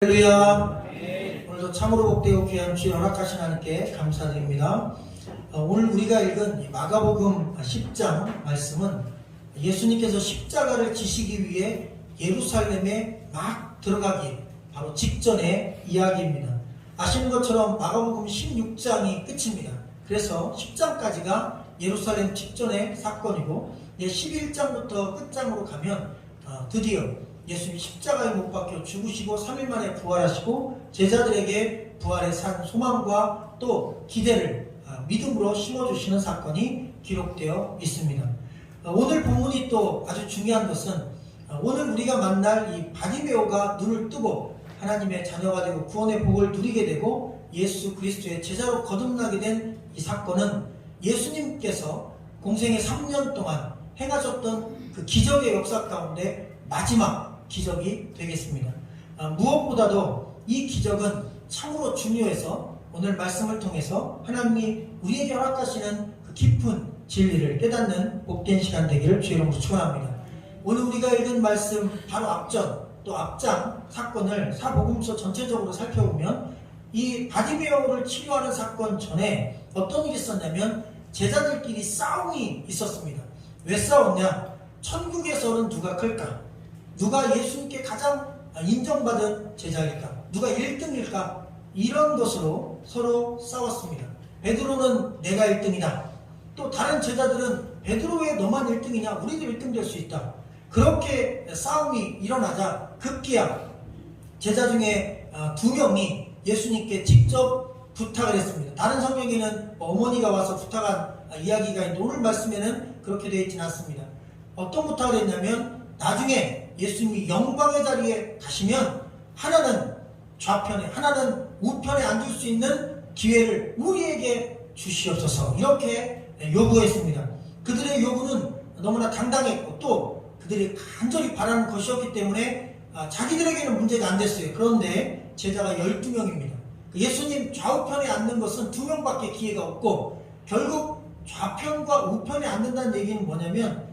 할렐루야. 오늘도 참으로 복되고 귀한 주의 허락하신 하나님께 감사드립니다. 오늘 우리가 읽은 이 마가복음 10장 말씀은 예수님께서 십자가를 지시기 위해 예루살렘에 막 들어가기 바로 직전의 이야기입니다. 아시는 것처럼 마가복음 16장이 끝입니다. 그래서 10장까지가 예루살렘 직전의 사건이고 11장부터 끝장으로 가면 드디어 예수님이 십자가에 못 박혀 죽으시고 3일 만에 부활하시고 제자들에게 부활의 산 소망과 또 기대를 믿음으로 심어주시는 사건이 기록되어 있습니다. 오늘 본문이 또 아주 중요한 것은 오늘 우리가 만날 이 바디메오가 눈을 뜨고 하나님의 자녀가 되고 구원의 복을 누리게 되고 예수 그리스도의 제자로 거듭나게 된 이 사건은 예수님께서 공생의 3년 동안 행하셨던 그 기적의 역사 가운데 마지막 기적이 되겠습니다. 무엇보다도 이 기적은 참으로 중요해서 오늘 말씀을 통해서 하나님이 우리에게 허락하시는 그 깊은 진리를 깨닫는 복된 시간 되기를 주의 이름으로 축원합니다. 오늘 우리가 읽은 말씀 바로 앞전 또 앞장 사건을 사복음서 전체적으로 살펴보면 이 바디메오를 치료하는 사건 전에 어떤 일이 있었냐면 제자들끼리 싸움이 있었습니다. 왜 싸웠냐? 천국에서는 누가 클까? 누가 예수님께 가장 인정받은 제자일까? 누가 1등일까? 이런 것으로 서로 싸웠습니다. 베드로는 내가 1등이다. 또 다른 제자들은 베드로 왜 너만 1등이냐? 우리도 1등 될 수 있다. 그렇게 싸움이 일어나자 급기야 제자 중에 2명이 예수님께 직접 부탁을 했습니다. 다른 성경에는 어머니가 와서 부탁한 이야기가 있는데 오늘 말씀에는 그렇게 되어 있지는 않습니다. 어떤 부탁을 했냐면 나중에 예수님이 영광의 자리에 가시면 하나는 좌편에 하나는 우편에 앉을 수 있는 기회를 우리에게 주시옵소서 이렇게 요구했습니다. 그들의 요구는 너무나 당당했고 또 그들이 간절히 바라는 것이었기 때문에 자기들에게는 문제가 안 됐어요. 그런데 제자가 12명입니다. 예수님 좌우편에 앉는 것은 2명밖에 기회가 없고 결국 좌편과 우편에 앉는다는 얘기는 뭐냐면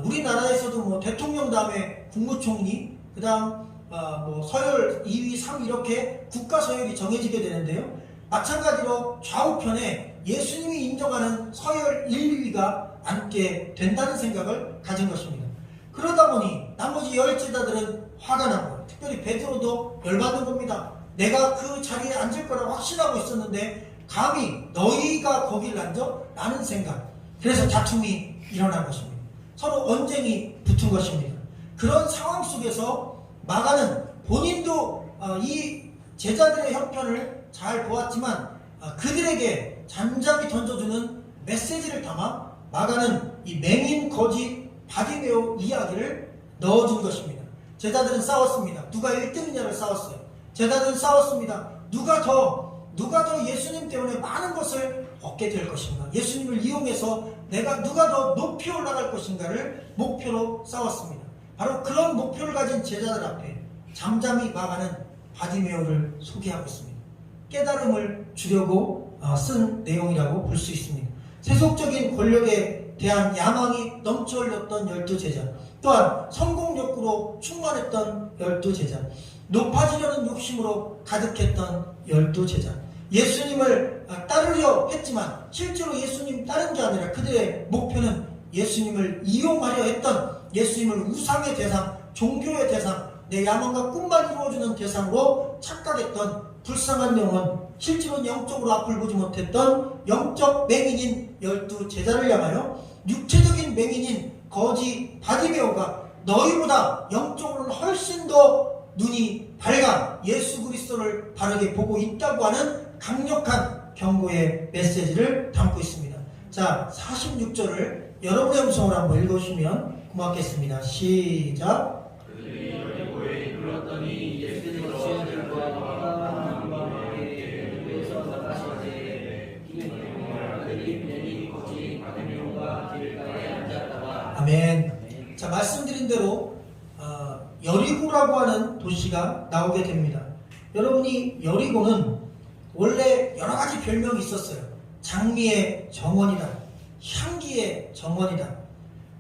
우리나라에서도 뭐 대통령 다음에 국무총리 그 다음 뭐 서열 2위 3위 이렇게 국가 서열이 정해지게 되는데요. 마찬가지로 좌우편에 예수님이 인정하는 서열 1, 2위가 앉게 된다는 생각을 가진 것입니다. 그러다 보니 나머지 10제자들은 화가 나고 특별히 베드로도 열받는 겁니다. 내가 그 자리에 앉을 거라고 확신하고 있었는데 감히 너희가 거기를 앉아? 라는 생각. 그래서 다툼이 일어난 것입니다. 서로 언쟁이 붙은 것입니다. 그런 상황 속에서 마가는 본인도 이 제자들의 형편을 잘 보았지만 그들에게 잠잠히 던져주는 메시지를 담아 마가는 이 맹인 거지 바디메오 이야기를 넣어준 것입니다. 제자들은 싸웠습니다. 누가 1등이냐를 싸웠어요. 제자들은 싸웠습니다. 누가 더 예수님 때문에 많은 것을 얻게 될 것인가? 예수님을 이용해서 누가 더 높이 올라갈 것인가를 목표로 싸웠습니다. 바로 그런 목표를 가진 제자들 앞에 잠잠히 마가는 바디메오를 소개하고 있습니다. 깨달음을 주려고 쓴 내용이라고 볼 수 있습니다. 세속적인 권력에 대한 야망이 넘쳐 흘렸던 12제자, 또한 성공 욕구로 충만했던 12제자, 높아지려는 욕심으로 가득했던 12제자, 예수님을 따르려 했지만 실제로 예수님 따른 게 아니라 그들의 목표는 예수님을 이용하려 했던 예수님을 우상의 대상, 종교의 대상, 내 야망과 꿈만 이루어주는 대상으로 착각했던 불쌍한 영혼, 실제로는 영적으로 앞을 보지 못했던 영적 맹인인 12제자를 향하여 육체적인 맹인인 거지 바디메오가 너희보다 영적으로는 훨씬 더 눈이 밝아 예수 그리스도를 바르게 보고 있다고 하는 강력한 경고의 메시지를 담고 있습니다. 자, 46절을 여러분의 음성으로 한번 읽어주시면 고맙겠습니다. 시작. 아멘. 자, 말씀드린 대로 여리고라고 하는 도시가 나오게 됩니다. 여러분이 여리고는 원래 여러 가지 별명이 있었어요. 장미의 정원이다, 향기의 정원이다.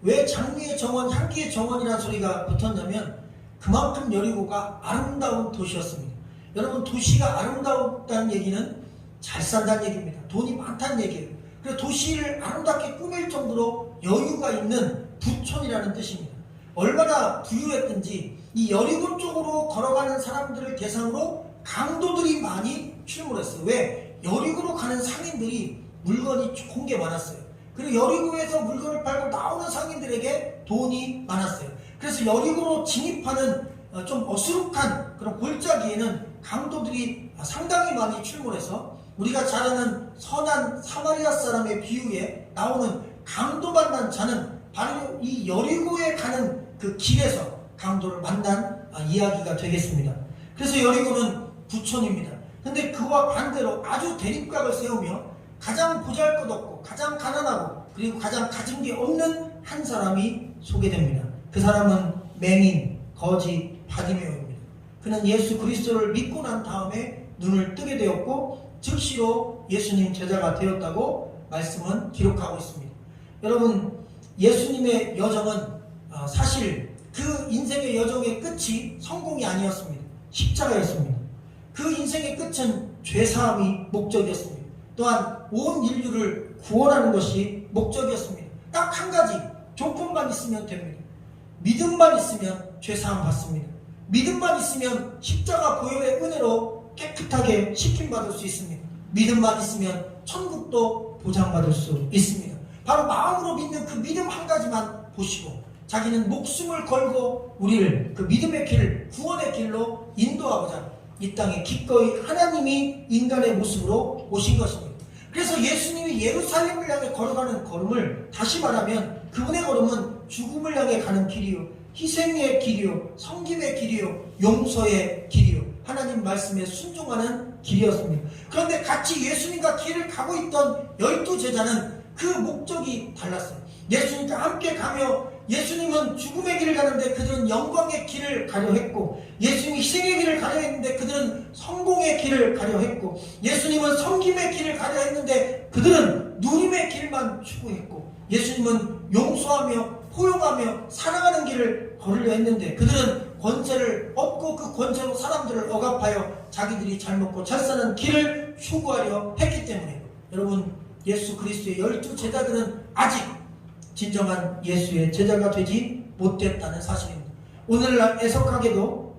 왜 장미의 정원, 향기의 정원이라는 소리가 붙었냐면 그만큼 여리고가 아름다운 도시였습니다. 여러분, 도시가 아름다웠다는 얘기는 잘 산다는 얘기입니다. 돈이 많다는 얘기예요. 그래서 도시를 아름답게 꾸밀 정도로 여유가 있는 부촌이라는 뜻입니다. 얼마나 부유했든지 이 여리고 쪽으로 걸어가는 사람들을 대상으로 강도들이 많이 출몰했어요. 왜? 여리고로 가는 상인들이 물건이 좋은 게 많았어요. 그리고 여리고에서 물건을 팔고 나오는 상인들에게 돈이 많았어요. 그래서 여리고로 진입하는 좀 어수룩한 그런 골짜기에는 강도들이 상당히 많이 출몰해서 우리가 잘 아는 선한 사마리아 사람의 비유에 나오는 강도 만난 자는 바로 이 여리고에 가는 그 길에서 강도를 만난 이야기가 되겠습니다. 그래서 여리고는 부촌입니다. 근데 그와 반대로 아주 대립각을 세우며 가장 보잘것없고 가장 가난하고 그리고 가장 가진 게 없는 한 사람이 소개됩니다. 그 사람은 맹인, 거지, 바디메오입니다. 그는 예수 그리스도를 믿고 난 다음에 눈을 뜨게 되었고 즉시로 예수님 제자가 되었다고 말씀은 기록하고 있습니다. 여러분, 예수님의 여정은 사실 그 인생의 여정의 끝이 성공이 아니었습니다. 십자가였습니다. 그 인생의 끝은 죄사함이 목적이었습니다. 또한 온 인류를 구원하는 것이 목적이었습니다. 딱 한 가지 조건만 있으면 됩니다. 믿음만 있으면 죄사함 받습니다. 믿음만 있으면 십자가 보혈의 은혜로 깨끗하게 씻김받을 수 있습니다. 믿음만 있으면 천국도 보장받을 수 있습니다. 바로 마음으로 믿는 그 믿음 한 가지만 보시고 자기는 목숨을 걸고 우리를 그 믿음의 길, 구원의 길로 인도하고자 이 땅에 기꺼이 하나님이 인간의 모습으로 오신 것입니다. 그래서 예수님이 예루살렘을 향해 걸어가는 걸음을 다시 말하면 그분의 걸음은 죽음을 향해 가는 길이요, 희생의 길이요, 섬김의 길이요, 용서의 길이요, 하나님 말씀에 순종하는 길이었습니다. 그런데 같이 예수님과 길을 가고 있던 12 제자는 그 목적이 달랐어요. 예수님과 함께 가며 예수님은 죽음의 길을 가는데 그들은 영광의 길을 가려 했고, 예수님이 희생의 길을 가려 했는데 그들은 성공의 길을 가려 했고, 예수님은 섬김의 길을 가려 했는데 그들은 누림의 길만 추구했고, 예수님은 용서하며 포용하며 사랑하는 길을 걸으려 했는데 그들은 권세를 얻고 그 권세로 사람들을 억압하여 자기들이 잘 먹고 잘 사는 길을 추구하려 했기 때문에 여러분, 예수 그리스도의 12 제자들은 아직 진정한 예수의 제자가 되지 못했다는 사실입니다. 오늘날 애석하게도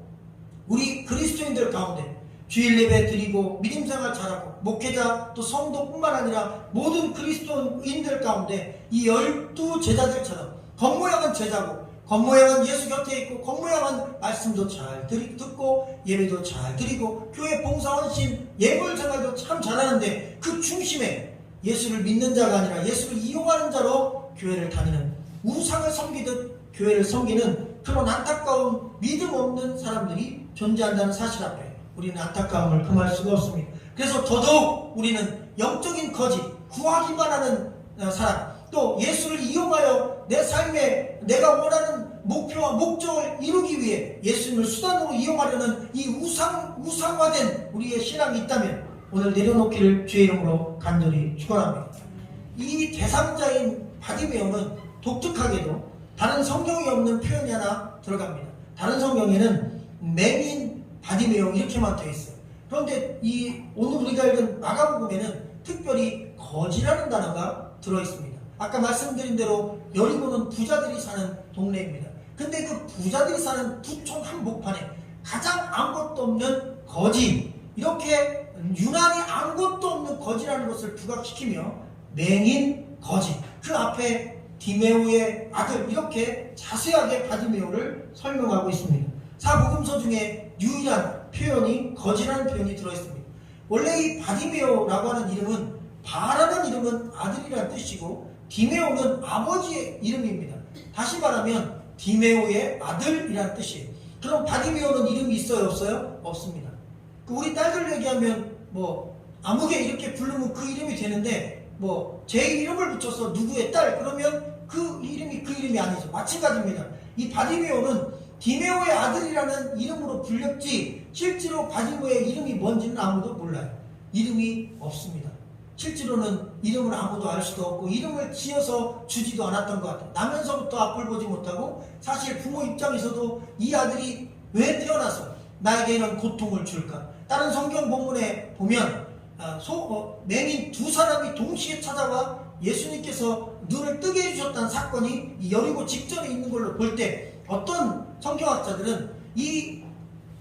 우리 그리스도인들 가운데 주일 예배 드리고 믿음생활 잘하고 목회자 또 성도뿐만 아니라 모든 그리스도인들 가운데 이 12 제자들처럼 겉모양은 제자고 겉모양은 예수 곁에 있고 겉모양은 말씀도 잘 듣고 예배도 잘 드리고 교회 봉사 헌신 예물 생활도 참 잘하는데 그 중심에 예수를 믿는 자가 아니라 예수를 이용하는 자로 교회를 다니는, 우상을 섬기듯 교회를 섬기는 그런 안타까운 믿음 없는 사람들이 존재한다는 사실 앞에 우리는 안타까움을 금할 수가 없습니다. 그래서 더더욱 우리는 영적인 거짓, 구하기만 하는 사람, 또 예수를 이용하여 내 삶에 내가 원하는 목표와 목적을 이루기 위해 예수님을 수단으로 이용하려는 이 우상화된 우리의 신앙이 있다면 오늘 내려놓기를 주의 이름으로 간절히 축원합니다. 이 대상자인 바디메오는 독특하게도 다른 성경이 없는 표현이 하나 들어갑니다. 다른 성경에는 맹인 바디메오 이렇게만 되어 있어요. 그런데 오늘 우리가 읽은 마가복음에는 특별히 거지라는 단어가 들어있습니다. 아까 말씀드린 대로 여리고는 부자들이 사는 동네입니다. 근데 그 부자들이 사는 부촌 한복판에 가장 아무것도 없는 거지, 이렇게 유난히 아무것도 없는 거지라는 것을 부각시키며 맹인 거지, 그 앞에 디메오의 아들, 이렇게 자세하게 바디메오를 설명하고 있습니다. 사복음서 중에 유일한 표현이 거지라는 표현이 들어있습니다. 원래 이 바디메오라고 하는 이름은, 바라는 이름은 아들이라는 뜻이고 디메오는 아버지의 이름입니다. 다시 말하면 디메오의 아들이라는 뜻이에요. 그럼 바디메오는 이름이 있어요, 없어요? 없습니다. 우리 딸들 얘기하면 아무개 이렇게 부르면 그 이름이 되는데 제 이름을 붙여서 누구의 딸 그러면 그 이름이 아니죠. 마찬가지입니다. 이 바디메오는 디메오의 아들이라는 이름으로 불렸지 실제로 바디메오의 이름이 뭔지는 아무도 몰라요. 이름이 없습니다. 실제로는 이름을 아무도 알 수도 없고 이름을 지어서 주지도 않았던 것 같아요. 나면서부터 앞을 보지 못하고 사실 부모 입장에서도 이 아들이 왜 태어나서 나에게 이런 고통을 줄까? 다른 성경 본문에 보면 맹인 두 사람이 동시에 찾아와 예수님께서 눈을 뜨게 해주셨다는 사건이 이 여리고 직전에 있는 걸로 볼 때 어떤 성경학자들은 이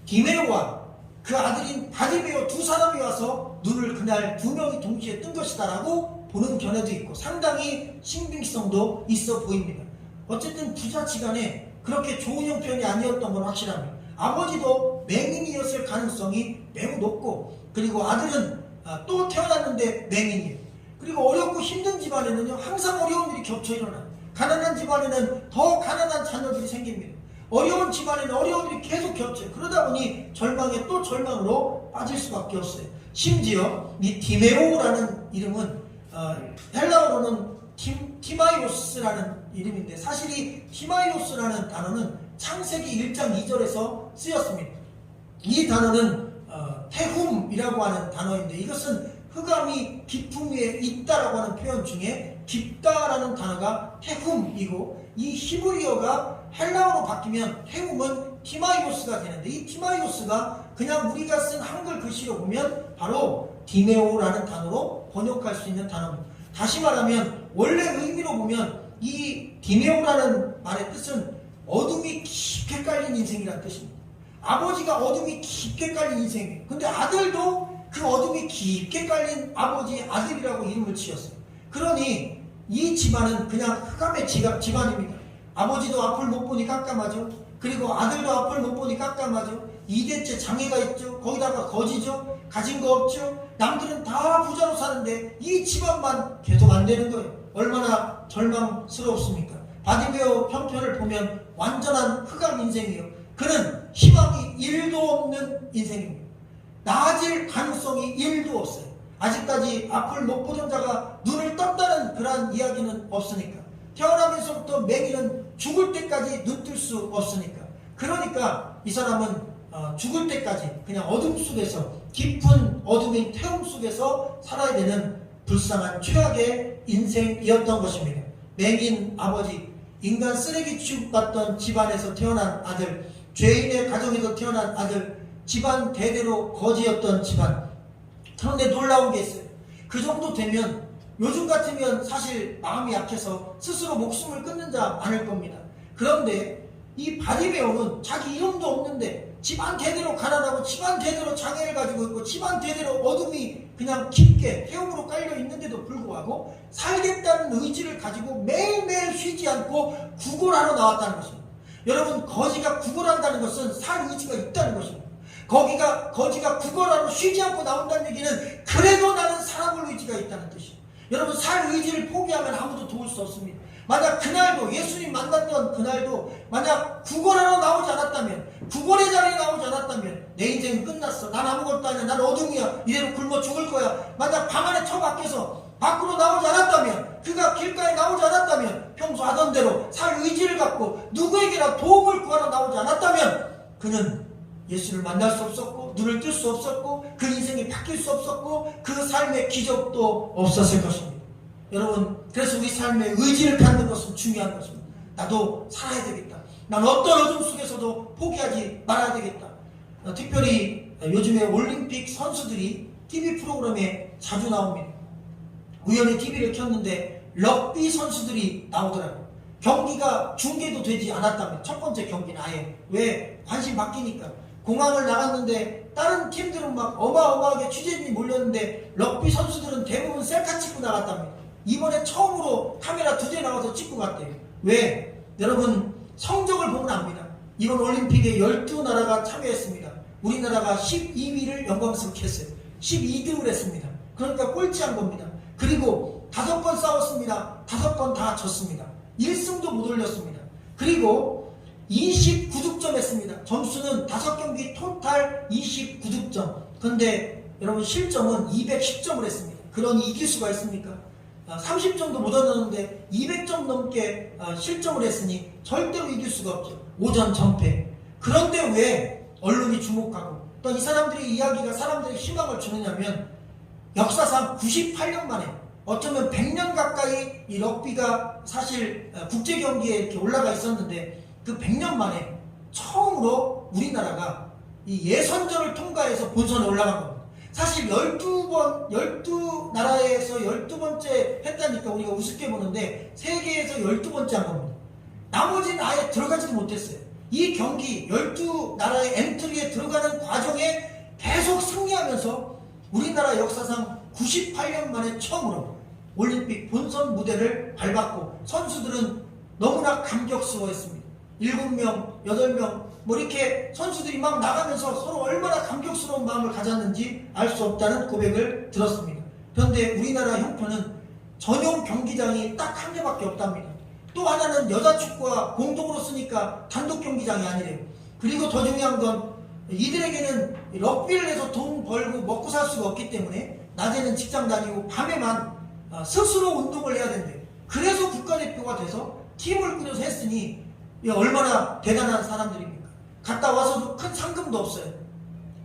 디메오와 그 아들인 바디메오 두 사람이 와서 눈을 그날 두 명이 동시에 뜬 것이다라고 보는 견해도 있고 상당히 신빙성도 있어 보입니다. 어쨌든 부자지간에 그렇게 좋은 형편이 아니었던 건 확실합니다. 아버지도 맹인이었을 가능성이 매우 높고, 그리고 아들은 또 태어났는데 맹인이에요. 그리고 어렵고 힘든 집안에는요 항상 어려운 일이 겹쳐 일어나요. 가난한 집안에는 더 가난한 자녀들이 생깁니다. 어려운 집안에는 어려운 일이 계속 겹쳐요. 그러다 보니 절망에 또 절망으로 빠질 수밖에 없어요. 심지어 이 디메오라는 이름은 헬라어로는 티마이오스라는 이름인데, 사실 이 티마이오스라는 단어는 창세기 1장 2절에서 쓰였습니다. 이 단어는 태훔이라고 하는 단어인데, 이것은 흑암이 깊음 위에 있다라고 하는 표현 중에 깊다라는 단어가 태훔이고, 이 히브리어가 헬라어로 바뀌면 태훔은 티마이오스가 되는데, 이 티마이오스가 그냥 우리가 쓴 한글 글씨로 보면 바로 디메오라는 단어로 번역할 수 있는 단어입니다. 다시 말하면 원래 의미로 보면 이 디메오라는 말의 뜻은 어둠이 깊게 깔린 인생이라는 뜻입니다. 아버지가 어둠이 깊게 깔린 인생이에요. 근데 아들도 그 어둠이 깊게 깔린 아버지의 아들이라고 이름을 지었어요. 그러니 이 집안은 그냥 흑암의 집안입니다. 아버지도 앞을 못 보니 깜깜하죠. 그리고 아들도 앞을 못 보니 깜깜하죠. 2대째 장애가 있죠. 거기다가 거지죠. 가진 거 없죠. 남들은 다 부자로 사는데 이 집안만 계속 안 되는 거예요. 얼마나 절망스럽습니까? 바디메오 형편을 보면 완전한 흑암 인생이에요. 그는 희망이 1도 없는 인생입니다. 나아질 가능성이 1도 없어요. 아직까지 앞을 못 보던 자가 눈을 떴다는 그러한 이야기는 없으니까. 태어나면서부터 맹인은 죽을 때까지 눈 뜰 수 없으니까. 그러니까 이 사람은 죽을 때까지 그냥 어둠 속에서, 깊은 어둠인 태움 속에서 살아야 되는 불쌍한 최악의 인생이었던 것입니다. 맹인 아버지, 인간 쓰레기 취급받던 집안에서 태어난 아들, 죄인의 가정에서 태어난 아들, 집안 대대로 거지였던 집안. 그런데 놀라운 게 있어요. 그 정도 되면 요즘 같으면 사실 마음이 약해서 스스로 목숨을 끊는 자 많을 겁니다. 그런데 이 바디메오는 자기 이름도 없는데 집안 대대로 가난하고 집안 대대로 장애를 가지고 있고 집안 대대로 어둠이 그냥 깊게 태움으로 깔려 있는데도 불구하고 살겠다는 의지를 가지고 매일매일 쉬지 않고 구걸하러 나왔다는 것입니다. 여러분, 거지가 구걸한다는 것은 살 의지가 있다는 것입니다. 거지가 구걸하러 쉬지 않고 나온다는 얘기는 그래도 나는 살아볼 의지가 있다는 뜻이에요. 여러분, 살 의지를 포기하면 아무도 도울 수 없습니다. 만약 그날도, 예수님 만났던 그날도 만약 구걸하러 나오지 않았다면, 구걸의 자리에 나오지 않았다면 내 인생은 끝났어. 난 아무것도 아니야. 난 어둠이야. 이대로 굶어 죽을 거야. 만약 방 안에 처박혀서 밖으로 나오지 않았다면, 그가 길가에 나오지 않았다면, 평소 하던 대로 살 의지를 갖고 누구에게나 도움을 구하러 나오지 않았다면 그는 예수를 만날 수 없었고 눈을 뜰 수 없었고 그 인생이 바뀔 수 없었고 그 삶의 기적도 없었을 것입니다. 여러분, 그래서 우리 삶의 의지를 갖는 것은 중요한 것입니다. 나도 살아야 되겠다. 난 어떤 어둠 속에서도 포기하지 말아야 되겠다. 특별히 요즘에 올림픽 선수들이 TV 프로그램에 자주 나옵니다. 우연히 TV를 켰는데 럭비 선수들이 나오더라고요. 경기가 중계도 되지 않았다면, 첫 번째 경기는 아예. 왜? 관심 바뀌니까. 공항을 나갔는데 다른 팀들은 막 어마어마하게 취재진이 몰렸는데 럭비 선수들은 대부분 셀카 찍고 나갔답니다. 이번에 처음으로 카메라 2대 나와서 찍고 갔대요. 왜? 여러분, 성적을 보면 압니다. 이번 올림픽에 12나라가 참여했습니다. 우리나라가 12위를 영광스럽게 했어요. 12등을 했습니다. 그러니까 꼴찌한 겁니다. 그리고 5번 싸웠습니다. 5번 다 졌습니다. 1승도 못 올렸습니다. 그리고 29득점 했습니다. 점수는 5경기 토탈 29득점. 근데 여러분, 실점은 210점을 했습니다. 그러니 이길 수가 있습니까? 30점도 못 얻었는데 200점 넘게 실점을 했으니 절대로 이길 수가 없죠. 5전 전패. 그런데 왜 언론이 주목하고 또 이 사람들의 이야기가 사람들의 희망을 주느냐면, 역사상 98년 만에, 어쩌면 100년 가까이 이 럭비가 사실 국제경기에 이렇게 올라가 있었는데 그 100년 만에 처음으로 우리나라가 이 예선전을 통과해서 본선에 올라간 겁니다. 사실 12나라에서 12번째 했다니까 우리가 우습게 보는데 세계에서 12번째 한 겁니다. 나머지는 아예 들어가지도 못했어요. 이 경기 12나라의 엔트리에 들어가는 과정에 계속 승리하면서 우리나라 역사상 98년 만에 처음으로 올림픽 본선 무대를 밟았고 선수들은 너무나 감격스러워했습니다. 7명, 8명 뭐 이렇게 선수들이 막 나가면서 서로 얼마나 감격스러운 마음을 가졌는지 알 수 없다는 고백을 들었습니다. 그런데 우리나라 형편은 전용 경기장이 딱 한 개밖에 없답니다. 또 하나는 여자 축구와 공동으로 쓰니까 단독 경기장이 아니래요. 그리고 더 중요한 건 이들에게는 럭비를 해서 돈 벌고 먹고 살 수가 없기 때문에 낮에는 직장 다니고 밤에만 스스로 운동을 해야 된대요. 그래서 국가대표가 돼서 팀을 꾸려서 했으니 얼마나 대단한 사람들입니까? 갔다 와서도 큰 상금도 없어요.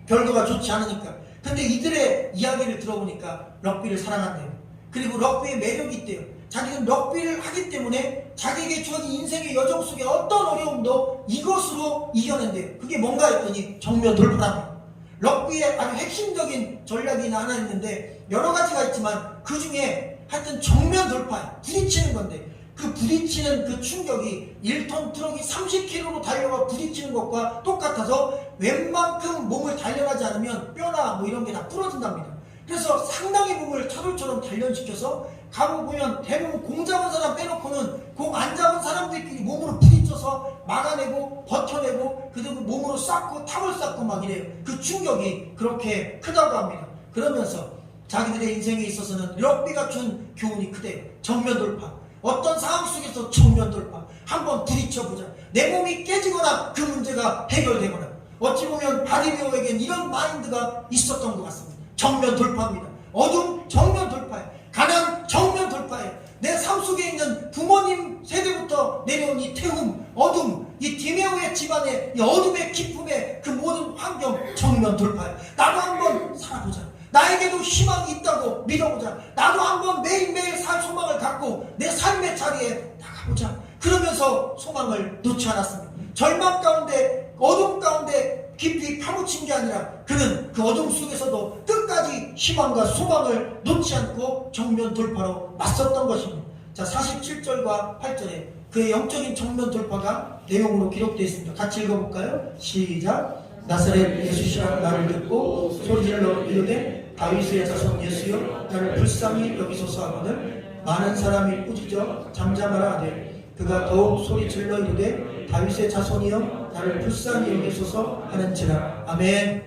결과가 좋지 않으니까. 근데 이들의 이야기를 들어보니까 럭비를 사랑한대요. 그리고 럭비의 매력이 있대요. 자기는 럭비를 하기 때문에 자기에게 주어진 인생의 여정 속에 어떤 어려움도 이것으로 이겨낸대요. 그게 뭔가 했더니 정면 돌파랍니다. 럭비의 아주 핵심적인 전략이 하나 있는데 여러 가지가 있지만 그 중에 하여튼 정면 돌파, 부딪히는 건데 그 부딪히는 그 충격이 1톤 트럭이 30km로 달려가 부딪히는 것과 똑같아서 웬만큼 몸을 단련하지 않으면 뼈나 뭐 이런 게 다 부러진답니다. 그래서 상당히 몸을 차돌처럼 단련시켜서 가보면 대부분 공 잡은 사람 빼놓고는 공 안 잡은 사람들끼리 몸으로 부딪혀서 막아내고 버텨내고 그리고 몸으로 쌓고 탑을 쌓고 막 이래요. 그 충격이 그렇게 크다고 합니다. 그러면서 자기들의 인생에 있어서는 럭비가 준 교훈이 크대요. 정면 돌파. 어떤 상황 속에서 정면 돌파. 한번 부딪혀보자. 내 몸이 깨지거나 그 문제가 해결되거나. 어찌 보면 바디메어에겐 이런 마인드가 있었던 것 같습니다. 정면 돌파입니다. 어둠 정면 돌파예요. 가난 정면 돌파예요. 내 삶 속에 있는 부모님 세대부터 내려온 이 태움, 어둠, 이 디메오의 집안의 이 어둠의 기쁨의 그 모든 환경 정면 돌파예요. 나도 한번 살아보자. 나에게도 희망이 있다고 믿어보자. 나도 한번 매일매일 살 소망을 갖고 내 삶의 자리에 나가보자. 그러면서 소망을 놓지 않았습니다. 절망 가운데 어둠 가운데 깊이 파묻힌 게 아니라 그는 그 어둠 속에서도 끝까지 희망과 소망을 놓지 않고 정면 돌파로 맞섰던 것입니다. 자, 47절과 8절에 그의 영적인 정면 돌파가 내용으로 기록되어 있습니다. 같이 읽어볼까요? 시작. 나사렛 예수시라 나를 듣고 소리질러 이르되 다윗의 자손 예수여 나를 불쌍히 여기소서 하거늘 많은 사람이 꾸짖어 잠잠하라 하되 그가 더욱 소리질러 이르되 다윗의 자손이여 나를 불쌍히 여기소서 하는지라. 아멘.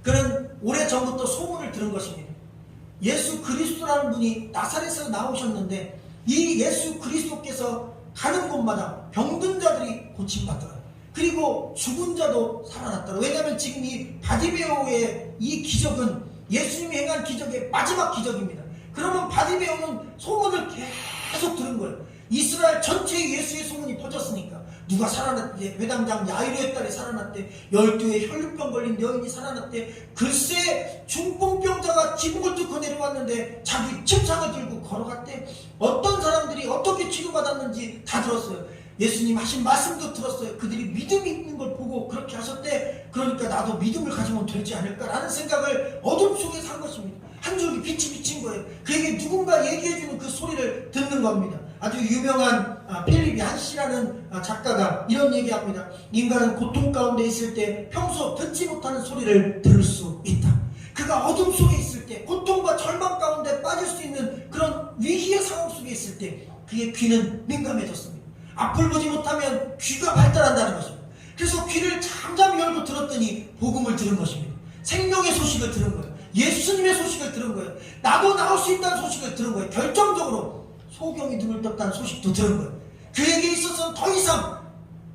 그는 오래전부터 소문을 들은 것입니다. 예수 그리스도라는 분이 나사렛에서 나오셨는데 이 예수 그리스도께서 가는 곳마다 병든 자들이 고침받더라. 그리고 죽은 자도 살아났더라. 왜냐하면 지금 이 바디메오의 이 기적은 예수님이 행한 기적의 마지막 기적입니다. 그러면 바디메오는 소문을 계속 들은 거예요. 이스라엘 전체에 예수의 소문이 퍼졌으니까. 누가 살아났대? 회당장 야이로의 딸이 살아났대. 12의 혈류병 걸린 여인이 살아났대. 글쎄 중풍병자가 지붕을 뚫고 내려왔는데 자기 침상을 들고 걸어갔대. 어떤 사람들이 어떻게 치료받았는지 다 들었어요. 예수님 하신 말씀도 들었어요. 그들이 믿음이 있는 걸 보고 그렇게 하셨대. 그러니까 나도 믿음을 가지면 되지 않을까라는 생각을 어둠 속에서 한 것입니다. 한 줄기 빛이 비친 거예요. 그에게 누군가 얘기해주는 그 소리를 듣는 겁니다. 아주 유명한 필립 얀시라는 작가가 이런 얘기합니다. 인간은 고통 가운데 있을 때 평소 듣지 못하는 소리를 들을 수 있다. 그가 어둠 속에 있을 때 고통과 절망 가운데 빠질 수 있는 그런 위기의 상황 속에 있을 때 그의 귀는 민감해졌습니다. 앞을 보지 못하면 귀가 발달한다는 것입니다. 그래서 귀를 잠잠히 열고 들었더니 복음을 들은 것입니다. 생명의 소식을 들은 거예요. 예수님의 소식을 들은 거예요. 나도 나올 수 있다는 소식을 들은 거예요. 결정적으로 소경이 눈을 떴다는 소식도 들은 거예요. 그에게 있어서는 더 이상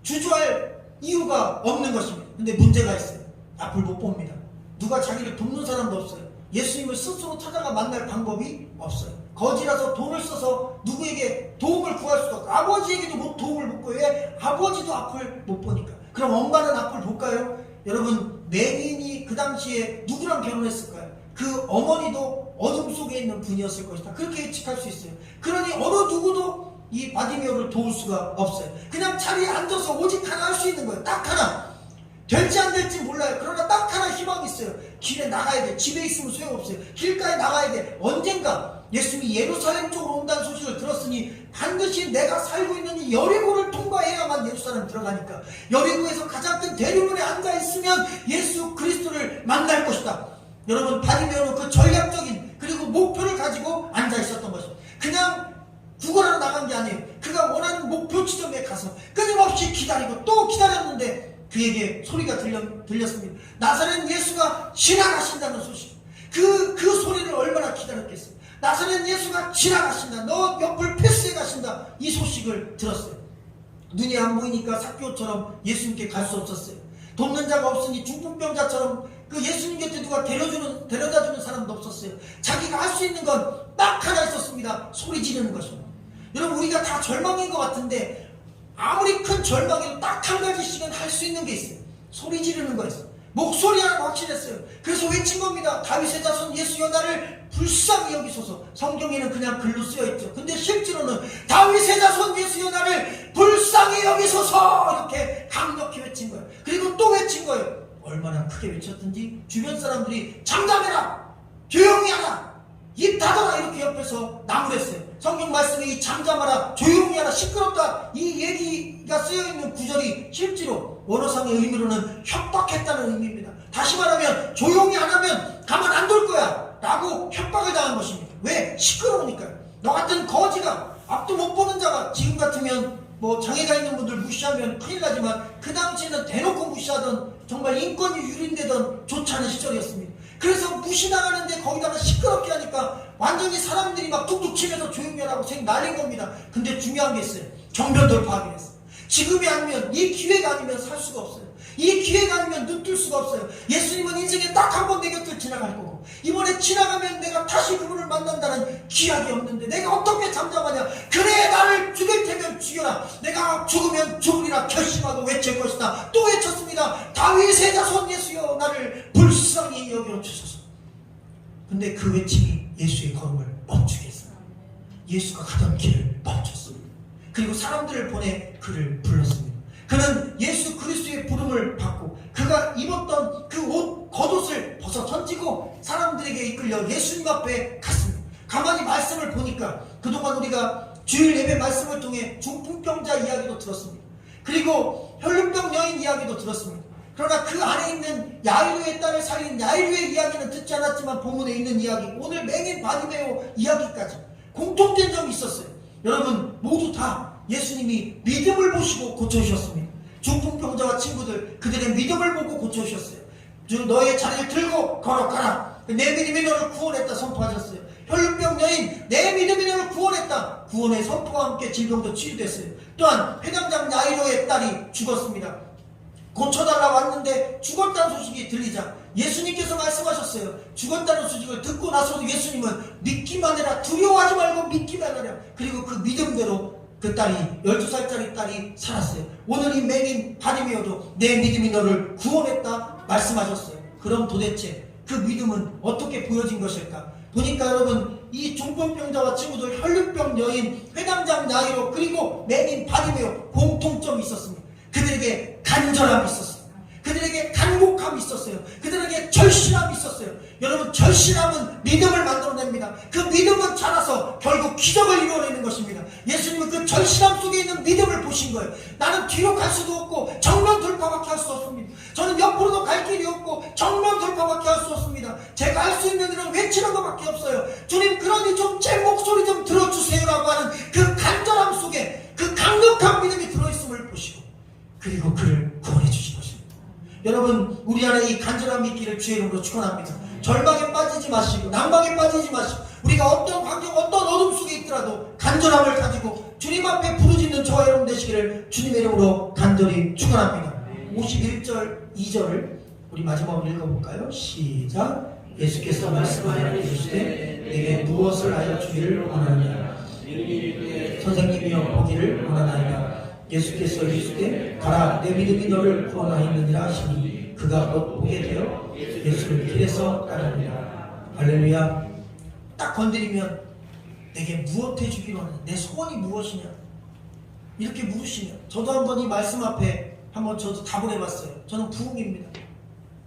주저할 이유가 없는 것입니다. 근데 문제가 있어요. 앞을 못 봅니다. 누가 자기를 돕는 사람도 없어요. 예수님을 스스로 찾아가 만날 방법이 없어요. 거지라서 돈을 써서 누구에게 도움을 구할 수가 없고 아버지에게도 도움을 못 구해요. 왜? 아버지도 앞을 못 보니까. 그럼 엄마는 앞을 볼까요? 여러분 메린이 그 당시에 누구랑 결혼했을까요? 그 어머니도 어둠 속에 있는 분이었을 것이다. 그렇게 예측할 수 있어요. 그러니 어느 누구도 이 바디메오를 도울 수가 없어요. 그냥 자리에 앉아서 오직 하나 할 수 있는 거예요. 딱 하나. 될지 안 될지 몰라요. 그러나 딱 하나 희망이 있어요. 길에 나가야 돼. 집에 있으면 소용없어요. 길가에 나가야 돼. 언젠가 예수님이 예루살렘 쪽으로 온다는 소식을 들었으니 반드시 내가 살고 있는 이 여리고를 통과해야만 예루살렘 들어가니까 여리고에서 가장 큰 대리문에 앉아있으면 예수 그리스도를 만날 것이다. 여러분, 바리메오는 그 전략적인 그리고 목표를 가지고 앉아있었던 것입니다. 그냥 구걸하러 나간 게 아니에요. 그가 원하는 목표 지점에 가서 끊임없이 기다리고 또 기다렸는데 그에게 소리가 들렸습니다. 나사렛 예수가 지나가신다는 소식. 그 소리를 얼마나 기다렸겠어요. 나사렛 예수가 지나가신다. 너 옆을 패스해 가신다. 이 소식을 들었어요. 눈이 안 보이니까 삭개오처럼 예수님께 갈 수 없었어요. 돕는 자가 없으니 중풍병자처럼 그 예수님 곁에 누가 데려다주는 사람도 없었어요. 자기가 할 수 있는 건 딱 하나 있었습니다. 소리 지르는 것입니다. 여러분, 우리가 다 절망인 것 같은데 아무리 큰 절망에도 딱 한 가지씩은 할 수 있는 게 있어요. 소리 지르는 거였어요. 목소리 하나 확실했어요. 그래서 외친 겁니다. 다윗의 자손 예수여 나를 불쌍히 여기소서. 성경에는 그냥 글로 쓰여있죠. 근데 실제로는 다윗의 자손 예수여 나를 불쌍히 여기소서 이렇게 강력히 외친 거예요. 그리고 또 외친 거예요. 얼마나 크게 외쳤든지 주변 사람들이 잠잠해라, 조용히 하라, 입 닫아라 이렇게 옆에서 나무랬어요. 성경 말씀에 이 잠잠하라, 조용히 하라, 시끄럽다 이 얘기가 쓰여있는 구절이 실제로 원어상의 의미로는 협박했다는 의미입니다. 다시 말하면 조용히 안 하면 가만 안 둘 거야 라고 협박을 당한 것입니다. 왜? 시끄러우니까요. 너 같은 거지가, 앞도 못 보는 자가, 지금 같으면 뭐 장애가 있는 분들 무시하면 큰일 나지만 그 당시에는 대놓고 무시하던, 정말 인권이 유린되던 좋지 않은 시절이었습니다. 그래서 무시당하는데 거기다가 시끄럽게 하니까 완전히 사람들이 막 툭툭 치면서 조용히 하라고 난린 겁니다. 근데 중요한 게 있어요. 정면 돌파하기로 했어요. 지금이 아니면, 이 기회가 아니면 살 수가 없어요. 이 기회가 아니면 눈 뜰 수가 없어요. 예수님은 인생에 딱 한 번 내 곁을 지나갈 거고, 이번에 지나가면 내가 다시 그분을 만난다는 기약이 없는데 내가 어떻게 잠잠하냐. 그래, 나를 죽일 테면 죽여라, 내가 죽으면 죽으리라 결심하고 외칠 것이다. 또 외쳤습니다. 다윗의 자손 예수여 나를 불쌍히 여겨 주소서. 근데 그 외침이 예수의 걸음을 멈추게 했어요. 예수가 가던 길을 멈췄습니다. 그리고 사람들을 보내 그를 불렀습니다. 그는 예수 그리스도의 부름을 받고 그가 입었던 그 옷, 겉옷을 벗어 던지고 사람들에게 이끌려 예수님 앞에 갔습니다. 가만히 말씀을 보니까 그동안 우리가 주일 예배 말씀을 통해 중풍병자 이야기도 들었습니다. 그리고 혈lum병 여인 이야기도 들었습니다. 그러나 그 안에 있는 야이로의 딸을 살린 야이로의 이야기는 듣지 않았지만 본문에 있는 이야기, 오늘 맹인 바리메오 이야기까지 공통된 점이 있었어요. 여러분, 모두 다 예수님이 믿음을 보시고 고쳐주셨습니다. 중풍병자와 친구들, 그들의 믿음을 보고 고쳐주셨어요. 너의 자리를 들고 걸어가라, 내 믿음이 너를 구원했다 선포하셨어요. 혈lum병 여인, 내 믿음이 너를 구원했다, 구원의 선포와 함께 질병도 치유됐어요. 또한 회당장 야이로의 딸이 죽었습니다. 고쳐달라고 왔는데 죽었다는 소식이 들리자 예수님께서 말씀하셨어요. 죽었다는 소식을 듣고 나서도 예수님은 믿기만 해라, 두려워하지 말고 믿기만 하라. 그리고 그 믿음대로 그 딸이, 12살짜리 딸이 살았어요. 오늘 이 맹인 바리메오도 내 믿음이 너를 구원했다 말씀하셨어요. 그럼 도대체 그 믿음은 어떻게 보여진 것일까? 보니까 여러분, 이 중풍병자와 친구들, 혈lum병 여인, 회당장 야이로, 그리고 맹인 바리메오 공통점이 있었습니다. 그들에게 간절함이 있었어요. 그들에게 간곡함이 있었어요. 그들에게 절실함이 있었어요. 여러분, 절실함은 믿음을 만들어냅니다. 그 믿음은 자라서 결국 기적을 이루어내는 것입니다. 예수님은 그 절실함 속에 있는 믿음을 보신 거예요. 나는 뒤로 갈 수도 없고 정면 돌파밖에 할 수 없습니다. 저는 옆으로도 갈 길이 없고 정면 돌파밖에 할 수 없습니다. 제가 할 수 있는 일은 외치는 것밖에 없어요. 주님, 그러니 좀 제 목소리 좀 들어주세요라고 하는 그 간절함 속에 그 강력한 믿음이 들어있음을 보시고 그리고 그를 구원해 주신 것입니다. 여러분, 우리 안에 이 간절함이 있기를 주의 이름으로 축원합니다. 절망에 빠지지 마시고 낭망에 빠지지 마시고 우리가 어떤 환경, 어떤 어둠 속에 있더라도 간절함을 가지고 주님 앞에 부르짖는 저와 여러분 되시기를 주님의 이름으로 간절히 축원합니다. 51절 2절을 우리 마지막으로 읽어볼까요? 시작. 예수께서 말씀하여 이르시되 내게 무엇을 하여 주기를 원하느냐. 선생님이여 보기를 원하나이다. 예수께서 이르시되 가라, 내 믿음이 너를 구원하였느니라 하시니 그가 곧 보게 되어 예수를 길에서 따릅니다. 할렐루야. 딱 건드리면 내게 무엇 해주기로 하느냐, 내 소원이 무엇이냐 이렇게 물으시면 저도 한번 이 말씀 앞에 한번 저도 답을 해봤어요. 저는 부흥입니다.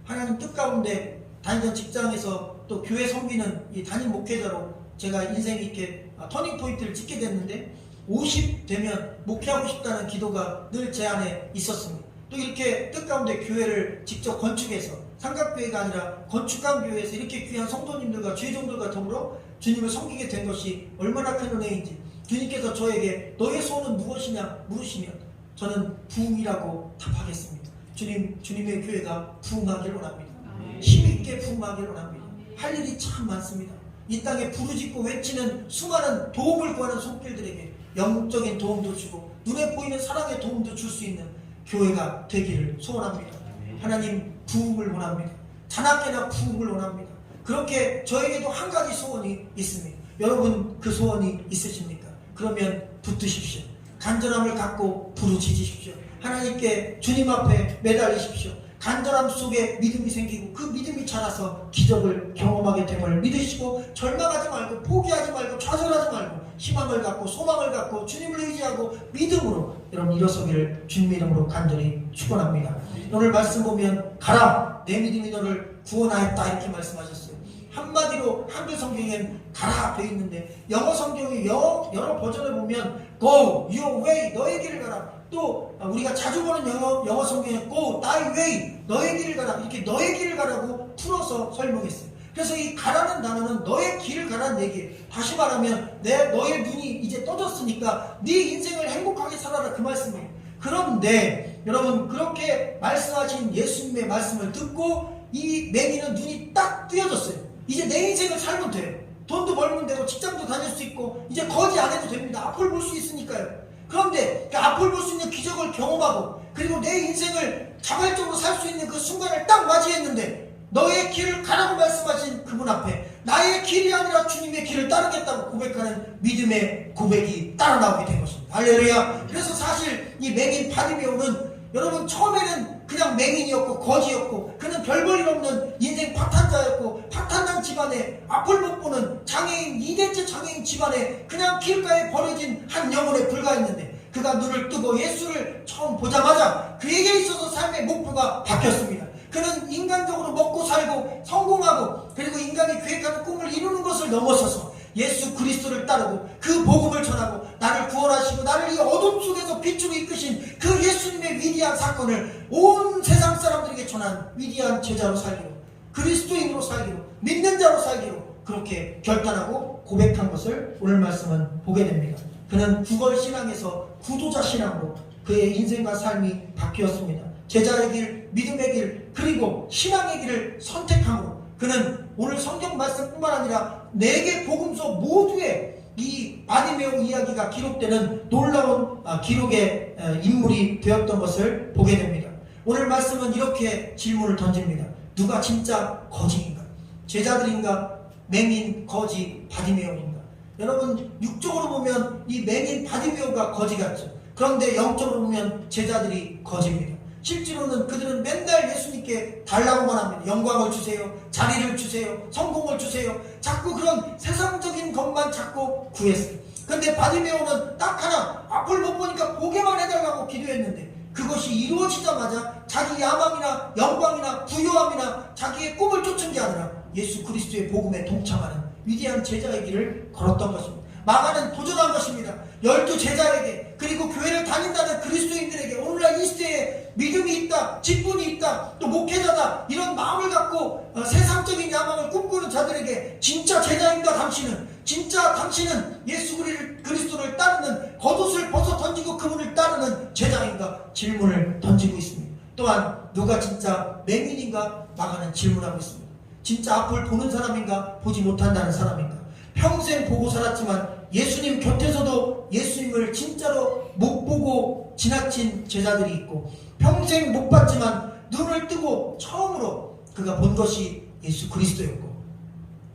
하나님 뜻 가운데 다니던 직장에서 또 교회 섬기는 이 담임 목회자로 제가 인생이 이렇게 터닝 포인트를 찍게 됐는데 50 되면 목회하고 싶다는 기도가 늘 제 안에 있었습니다. 또 이렇게 뜻 가운데 교회를 직접 건축해서 삼각교회가 아니라 건축한 교회에서 이렇게 귀한 성도님들과 죄종들과 더불어 주님을 섬기게 된 것이 얼마나 큰 은혜인지 주님께서 저에게 너의 소원은 무엇이냐 물으시면 저는 부흥이라고 답하겠습니다. 주님의 교회가 부흥하기를 원합니다. 힘있게 부흥하기를 원합니다. 할 일이 참 많습니다. 이 땅에 부르짖고 외치는 수많은 도움을 구하는 손길들에게 영적인 도움도 주고 눈에 보이는 사랑의 도움도 줄 수 있는 교회가 되기를 소원합니다. 하나님 부흥을 원합니다. 자나깨나 부흥을 원합니다. 그렇게 저에게도 한 가지 소원이 있습니다. 여러분 그 소원이 있으십니까? 그러면 붙드십시오. 간절함을 갖고 부르짖으십시오. 하나님께 주님 앞에 매달리십시오. 간절함 속에 믿음이 생기고 그 믿음이 자라서 기적을 경험하게 됨을 믿으시고 절망하지 말고 포기하지 말고 좌절하지 말고 희망을 갖고 소망을 갖고 주님을 의지하고 믿음으로 여러분 일어서기를 주님 이름으로 간절히 축원합니다. 오늘 말씀 보면 가라 내 믿음이 너를 구원하였다 이렇게 말씀하셨어요. 한마디로 한글 성경엔 가라 되어 있는데 영어 성경이 여러 버전을 보면 go your way 너의 길을 가라. 또 우리가 자주 보는 영어 성경에 go thy way 너의 길을 가라 이렇게 너의 길을 가라고 풀어서 설명했어요. 그래서 이 가라는 단어는 너의 길을 가라는 얘기예요. 다시 말하면 너의 눈이 이제 떠졌으니까 네 인생을 행복하게 살아라 그 말씀이에요. 그런데 여러분 그렇게 말씀하신 예수님의 말씀을 듣고 이 맹인은 눈이 딱 뜨여졌어요. 이제 내 인생을 살면 돼요. 돈도 벌면 되고 직장도 다닐 수 있고 이제 거지 안 해도 됩니다. 앞을 볼 수 있으니까요. 그런데 그 앞을 볼 수 있는 기적을 경험하고 그리고 내 인생을 자발적으로 살 수 있는 그 순간을 딱 맞이했는데 너의 길을 가라고 말씀하신 그분 앞에 나의 길이 아니라 주님의 길을 따르겠다고 고백하는 믿음의 고백이 따라 나오게 된 것입니다. 할렐루야. 그래서 사실 이 맹인 바디메오는 여러분 처음에는 그냥 맹인이었고 거지였고 그는 별 볼 일 없는 인생 파탄자였고 파탄난 집안에 앞을 못 보는 장애인 2대째 장애인 집안에 그냥 길가에 버려진 한 영혼에 불과했는데 그가 눈을 뜨고 예수를 처음 보자마자 그에게 있어서 삶의 목표가 바뀌었습니다. 그는 인간적으로 먹고 살고 성공하고 그리고 인간이 계획하는 꿈을 이루는 것을 넘어서서 예수 그리스도를 따르고 그 복음을 전하고 나를 구원하시고 나를 이 어둠 속에서 빛으로 이끄신 그 예수님의 위대한 사건을 온 세상 사람들에게 전한 위대한 제자로 살기로 그리스도인으로 살기로 믿는 자로 살기로 그렇게 결단하고 고백한 것을 오늘 말씀은 보게 됩니다. 그는 구걸 신앙에서 구도자 신앙으로 그의 인생과 삶이 바뀌었습니다. 제자의 길, 믿음의 길, 그리고 신앙의 길을 선택함으로 그는 오늘 성경 말씀뿐만 아니라 4개 복음서 모두에 이 바디메오 이야기가 기록되는 놀라운 기록의 인물이 되었던 것을 보게 됩니다. 오늘 말씀은 이렇게 질문을 던집니다. 누가 진짜 거지인가? 제자들인가? 맹인, 거지, 바디메오인가? 여러분 육적으로 보면 이 맹인 바디메오가 거지 같죠. 그런데 영적으로 보면 제자들이 거지입니다. 실제로는 그들은 맨날 예수님께 달라고만 합니다. 영광을 주세요. 자리를 주세요. 성공을 주세요. 자꾸 그런 세상적인 것만 자꾸 구했어요. 그런데 바디메오는 딱 하나 앞을 못 보니까 보게만 해달라고 기도했는데 그것이 이루어지자마자 자기 야망이나 영광이나 부요함이나 자기의 꿈을 쫓은 게 아니라 예수 그리스도의 복음에 동참하는 위대한 제자의 길을 걸었던 것입니다. 마가는 도전한 것입니다. 12 제자에게 그리고 교회를 다닌다는 그리스도인들에게 오늘날 이 시대에 믿음이 있다, 직분이 있다, 또 목회자다 이런 마음을 갖고 세상적인 야망을 꿈꾸는 자들에게 진짜 제자인가 당신은? 진짜 당신은 예수 그리스도를 따르는 겉옷을 벗어 던지고 그분을 따르는 제자인가? 질문을 던지고 있습니다. 또한 누가 진짜 맹인인가? 마가는 질문하고 있습니다. 진짜 앞을 보는 사람인가? 보지 못한다는 사람인가? 평생 보고 살았지만 예수님 곁에서도 예수님을 진짜로 못 보고 지나친 제자들이 있고 평생 못 봤지만 눈을 뜨고 처음으로 그가 본 것이 예수 그리스도였고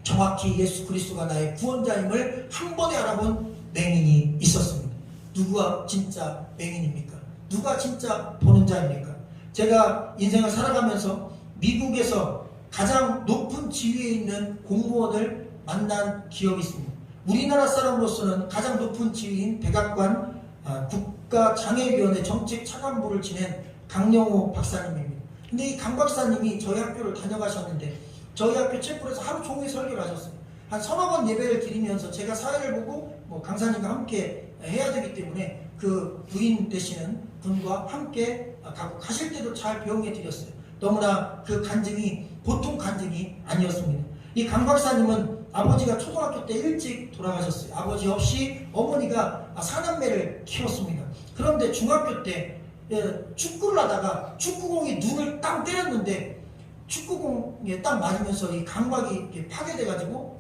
정확히 예수 그리스도가 나의 구원자임을 한 번에 알아본 맹인이 있었습니다. 누가 진짜 맹인입니까? 누가 진짜 보는 자입니까? 제가 인생을 살아가면서 미국에서 가장 높은 지위에 있는 공무원을 만난 기억이 있습니다. 우리나라 사람으로서는 가장 높은 지위인 백악관 국가장애위원회 정책차관부를 지낸 강영호 박사님입니다. 근데 이 강 박사님이 저희 학교를 다녀가셨는데 저희 학교 첼풀에서 하루 종일 설교를 하셨어요. 한 서너 번 예배를 드리면서 제가 사회를 보고 강사님과 함께 해야 되기 때문에 그 부인 되시는 분과 함께 가실 때도 잘 배웅해 드렸어요. 너무나 그 간증이 보통 간증이 아니었습니다. 이 강 박사님은 아버지가 초등학교 때 일찍 돌아가셨어요. 아버지 없이 어머니가 사남매를 키웠습니다. 그런데 중학교 때 축구를 하다가 축구공이 눈을 딱 때렸는데 축구공에 딱 맞으면서 이 감각이 파괴돼가지고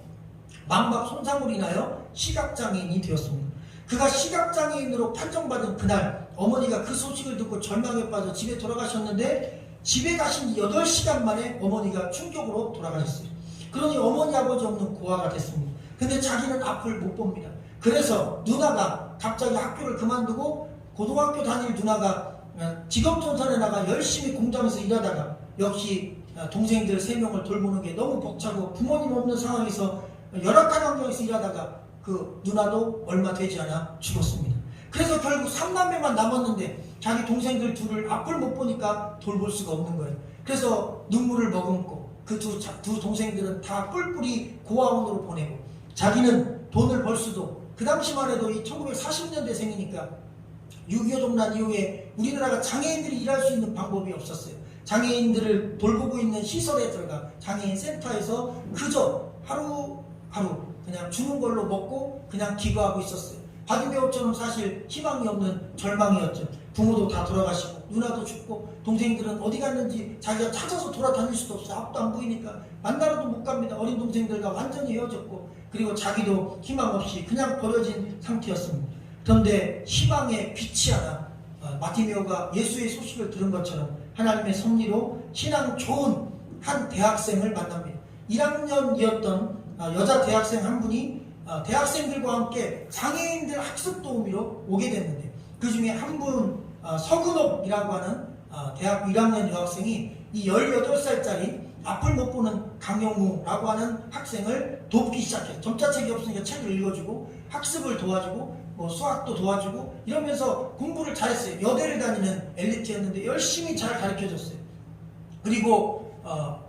망막 손상으로 인하여 시각장애인이 되었습니다. 그가 시각장애인으로 판정받은 그날 어머니가 그 소식을 듣고 절망에 빠져 집에 돌아가셨는데 집에 가신 8시간 만에 어머니가 충격으로 돌아가셨어요. 그러니 어머니 아버지 없는 고아가 됐습니다. 근데 자기는 앞을 못 봅니다. 그래서 누나가 갑자기 학교를 그만두고 고등학교 다닐 누나가 직업전선에 나가 열심히 공장에서 일하다가 역시 동생들 3명을 돌보는 게 너무 벅차고 부모님 없는 상황에서 열악한 환경에서 일하다가 그 누나도 얼마 되지 않아 죽었습니다. 그래서 결국 3남매만 남았는데 자기 동생들 둘을 앞을 못 보니까 돌볼 수가 없는 거예요. 그래서 눈물을 머금고 그 두 동생들은 다 뿔뿔이 고아원으로 보내고 자기는 돈을 벌 수도 그 당시만 해도 이 1940년대생이니까 6.25 종란 이후에 우리나라가 장애인들이 일할 수 있는 방법이 없었어요. 장애인들을 돌보고 있는 시설에 들어가 장애인 센터에서 그저 하루하루 그냥 주는 걸로 먹고 그냥 기거하고 있었어요. 바디메어처럼 사실 희망이 없는 절망이었죠. 부모도 다 돌아가시고 누나도 죽고 동생들은 어디 갔는지 자기가 찾아서 돌아다닐 수도 없어요. 앞도 안 보이니까 만나러도 못 갑니다. 어린 동생들과 완전히 헤어졌고 그리고 자기도 희망 없이 그냥 버려진 상태였습니다. 그런데 희망의 빛이 하나 바티메오가 예수의 소식을 들은 것처럼 하나님의 섭리로 신앙 좋은 한 대학생을 만납니다. 1학년이었던 여자 대학생 한 분이 대학생들과 함께 장애인들 학습 도우미로 오게 됐는데 그 중에 한 분 서근옥이라고 하는 대학 1학년 여학생이 이 18살짜리 앞을 못 보는 강영우라고 하는 학생을 돕기 시작해요. 점자책이 없으니까 책을 읽어주고 학습을 도와주고 수학도 도와주고 이러면서 공부를 잘했어요. 여대를 다니는 엘리트였는데 열심히 잘 가르쳐줬어요. 그리고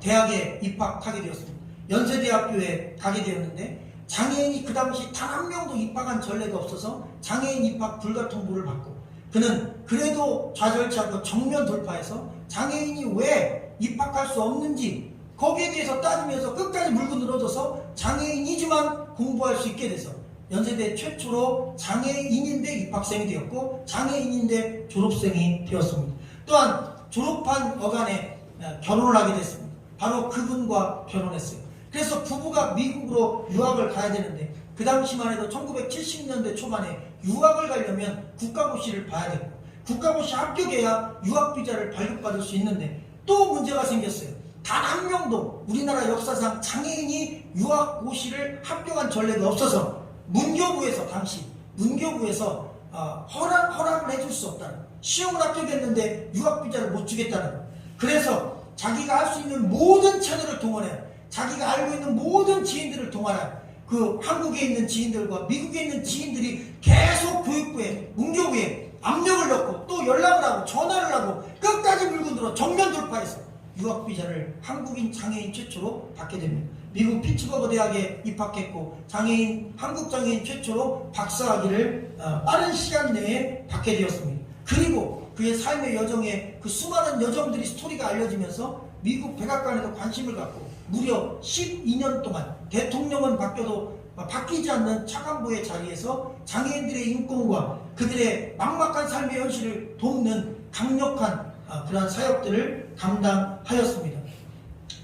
대학에 입학하게 되었습니다. 연세대학교에 가게 되었는데 장애인이 그 당시 단 한 명도 입학한 전례가 없어서 장애인 입학 불가 통보를 받고 그는 그래도 좌절치 않고 정면 돌파해서 장애인이 왜 입학할 수 없는지 거기에 대해서 따지면서 끝까지 물고 늘어져서 장애인이지만 공부할 수 있게 돼서 연세대 최초로 장애인인데 입학생이 되었고 장애인인데 졸업생이 되었습니다. 또한 졸업한 어간에 결혼을 하게 됐습니다. 바로 그분과 결혼했어요. 그래서 부부가 미국으로 유학을 가야 되는데 그 당시만 해도 1970년대 초반에 유학을 가려면 국가고시를 봐야 되고 국가고시 합격해야 유학비자를 발급받을 수 있는데 또 문제가 생겼어요. 단 한 명도 우리나라 역사상 장애인이 유학고시를 합격한 전례가 없어서 문교부에서 당시 문교부에서 허락을 해줄 수 없다는 시험을 합격했는데 유학비자를 못 주겠다는 그래서 자기가 할 수 있는 모든 채널을 동원해 자기가 알고 있는 모든 지인들을 동원해 그 한국에 있는 지인들과 미국에 있는 지인들이 계속 교육부에 문교부에 압력을 넣고 또 연락을 하고 전화를 하고 끝까지 물고 늘어 정면 돌파해서 유학비자를 한국인 장애인 최초로 받게 됩니다. 미국 피츠버그 대학에 입학했고 한국 장애인 최초로 박사학위를 빠른 시간 내에 받게 되었습니다. 그리고 그의 삶의 여정에 그 수많은 여정들이 스토리가 알려지면서 미국 백악관에도 관심을 갖고 무려 12년 동안 대통령은 바뀌어도 바뀌지 않는 차관보의 자리에서 장애인들의 인권과 그들의 막막한 삶의 현실을 돕는 강력한 그러한 사역들을 감당하였습니다.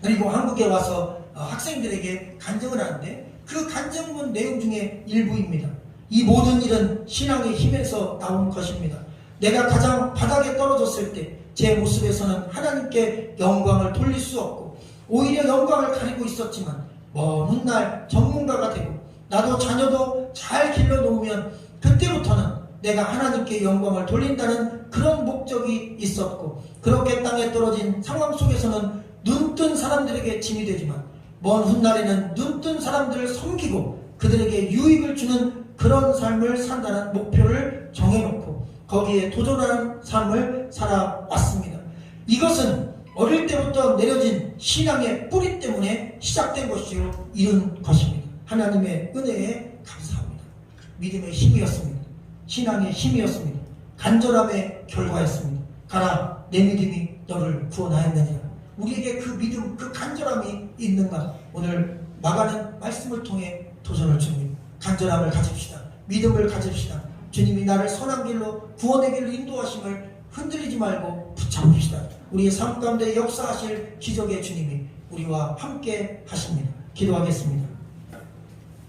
그리고 한국에 와서 학생들에게 간증을 하는데 그 간증문 내용 중에 일부입니다. 이 모든 일은 신앙의 힘에서 나온 것입니다. 내가 가장 바닥에 떨어졌을 때 제 모습에서는 하나님께 영광을 돌릴 수 없고 오히려 영광을 가리고 있었지만 먼 훗날 전문가가 되고 나도 자녀도 잘 길러놓으면 그때부터는 내가 하나님께 영광을 돌린다는 그런 목적이 있었고 그렇게 땅에 떨어진 상황 속에서는 눈뜬 사람들에게 짐이 되지만 먼 훗날에는 눈뜬 사람들을 섬기고 그들에게 유익을 주는 그런 삶을 산다는 목표를 정해놓고 거기에 도전하는 삶을 살아왔습니다. 이것은 어릴 때부터 내려진 신앙의 뿌리 때문에 시작된 것이요 이룬 것입니다. 하나님의 은혜에 감사합니다. 믿음의 힘이었습니다. 신앙의 힘이었습니다. 간절함의 결과였습니다. 가라, 내 믿음이 너를 구원하였느니라. 우리에게 그 믿음, 그 간절함이 있는가? 오늘 마가는 말씀을 통해 도전을 줍니다. 간절함을 가집시다. 믿음을 가집시다. 주님이 나를 선한 길로, 구원의 길로 인도하심을 흔들리지 말고 붙잡읍시다. 우리의 삶 가운데 역사하실 기적의 주님이 우리와 함께 하십니다. 기도하겠습니다.